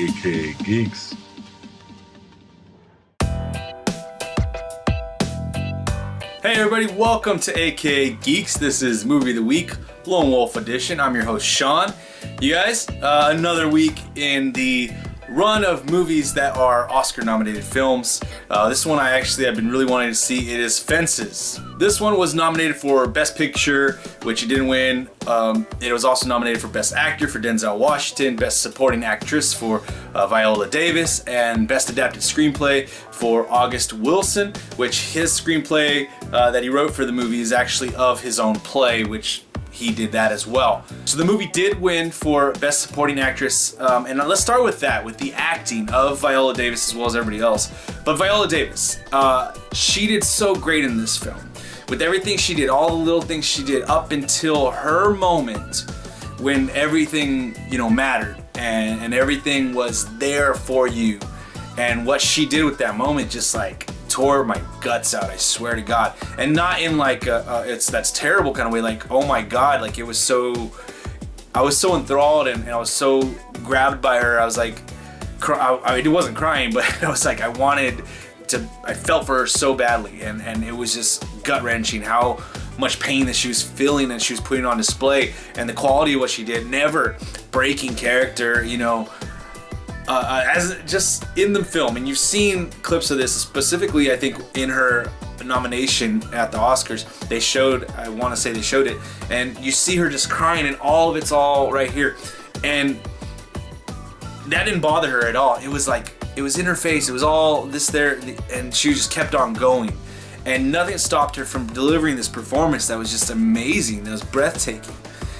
aka Geeks. Hey everybody, welcome to aka Geeks. This is Movie of the Week, Lone Wolf Edition. I'm your host Sean. You guys, another week in the run of movies that are Oscar-nominated films. This one I've been really wanting to see. It is Fences. This one was nominated for Best Picture, which it didn't win. It was also nominated for Best Actor for Denzel Washington, Best Supporting Actress for Viola Davis, and Best Adapted Screenplay for August Wilson, which his screenplay that he wrote for the movie is actually of his own play, which he did that as well. So the movie did win for Best Supporting Actress, and let's start with that, with the acting of Viola Davis as well as everybody else. But Viola Davis, she did so great in this film. With everything she did, all the little things she did up until her moment when everything, mattered and everything was there for you. And what she did with that moment just like tore my guts out, I swear to God. And not in like that's terrible kind of way, like, oh my God, like I was so enthralled and I was so grabbed by her. I was like, it wasn't crying, but I was like, I felt for her so badly, and it was just gut-wrenching how much pain that she was feeling and she was putting on display, and the quality of what she did, never breaking character, as just in the film. And you've seen clips of this, specifically I think in her nomination at the Oscars, they showed it, and you see her just crying, and all of it's all right here, and that didn't bother her at all. It was like, it was in her face, it was all this there, and she just kept on going, and nothing stopped her from delivering this performance that was just amazing. That was breathtaking,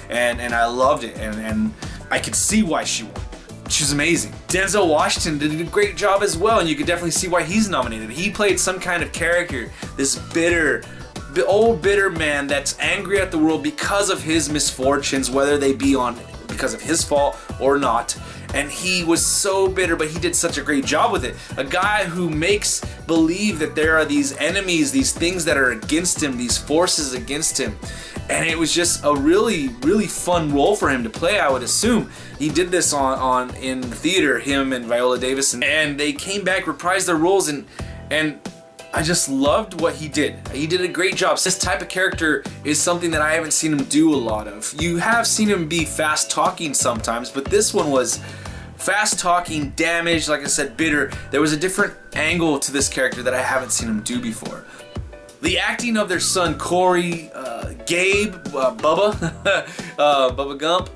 and I loved it, and I could see why she won. She's amazing. Denzel Washington did a great job as well, and you could definitely see why he's nominated. He played some kind of character, this old bitter man that's angry at the world because of his misfortunes, whether they be because of his fault or not. And he was so bitter, but he did such a great job with it. A guy who makes believe that there are these enemies, these things that are against him, these forces against him. And it was just a really, really fun role for him to play, I would assume. He did this in the theater, him and Viola Davis, and they came back, reprised their roles, and I just loved what he did. He did a great job. This type of character is something that I haven't seen him do a lot of. You have seen him be fast-talking sometimes, but this one was fast-talking, damaged, like I said, bitter. There was a different angle to this character that I haven't seen him do before. The acting of their son, Corey, Gabe, Bubba Gump,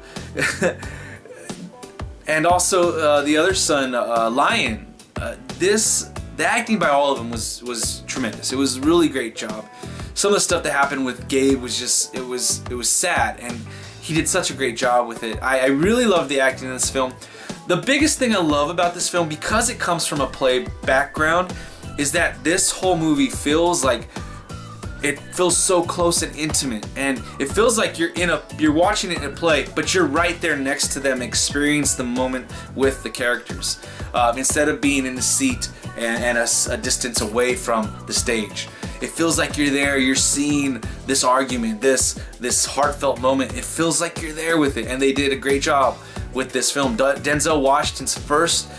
and also the other son, Lion. The acting by all of them was tremendous. It was a really great job. Some of the stuff that happened with Gabe was just, it was sad, and he did such a great job with it. I really love the acting in this film. The biggest thing I love about this film, because it comes from a play background, is that this whole movie feels so close and intimate, and it feels like you're watching it in a play, but you're right there next to them, experience the moment with the characters, instead of being in the seat and a distance away from the stage. It feels like you're there, you're seeing this argument, this heartfelt moment. It feels like you're there with it, and they did a great job with this film. Denzel Washington's first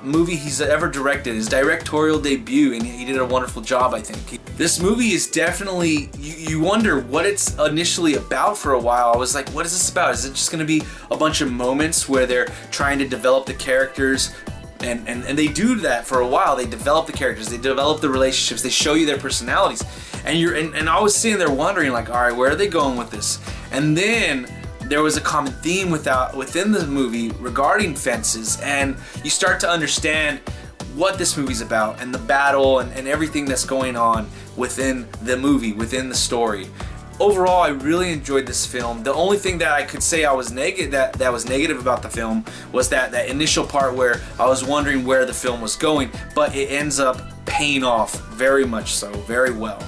movie he's ever directed, his directorial debut, and he did a wonderful job, I think. This movie is definitely, you wonder what it's initially about for a while. I was like, what is this about? Is it just going to be a bunch of moments where they're trying to develop the characters? And they do that for a while. They develop the characters, they develop the relationships, they show you their personalities. And I was sitting there wondering, like, all right, where are they going with this? And then there was a common theme within the movie regarding Fences, and you start to understand what this movie's about, and the battle and everything that's going on within the movie, within the story. Overall, I really enjoyed this film. The only thing that I could say that was negative about the film was that initial part where I was wondering where the film was going, but it ends up paying off very much so, very well.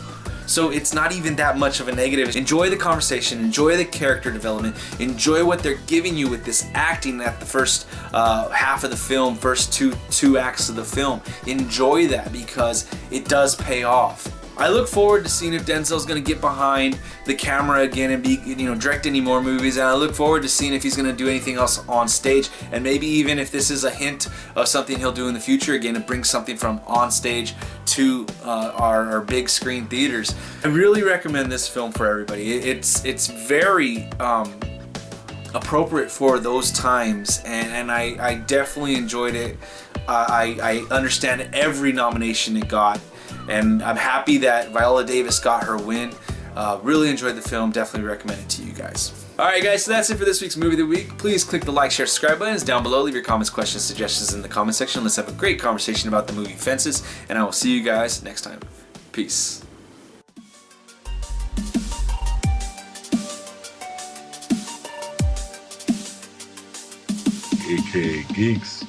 So it's not even that much of a negative. Enjoy the conversation, enjoy the character development, enjoy what they're giving you with this acting at the first half of the film, first two acts of the film. Enjoy that, because it does pay off. I look forward to seeing if Denzel's going to get behind the camera again and be, direct any more movies. And I look forward to seeing if he's going to do anything else on stage, and maybe even if this is a hint of something he'll do in the future again, to bring something from on stage to our big screen theaters. I really recommend this film for everybody. It's very appropriate for those times, and I definitely enjoyed it. I understand every nomination it got, and I'm happy that Viola Davis got her win. Really enjoyed the film, definitely recommend it to you guys. Alright guys, so that's it for this week's Movie of the Week. Please click the like, share, subscribe buttons down below. Leave your comments, questions, suggestions in the comment section. Let's have a great conversation about the movie Fences, and I will see you guys next time. Peace. aka Geeks.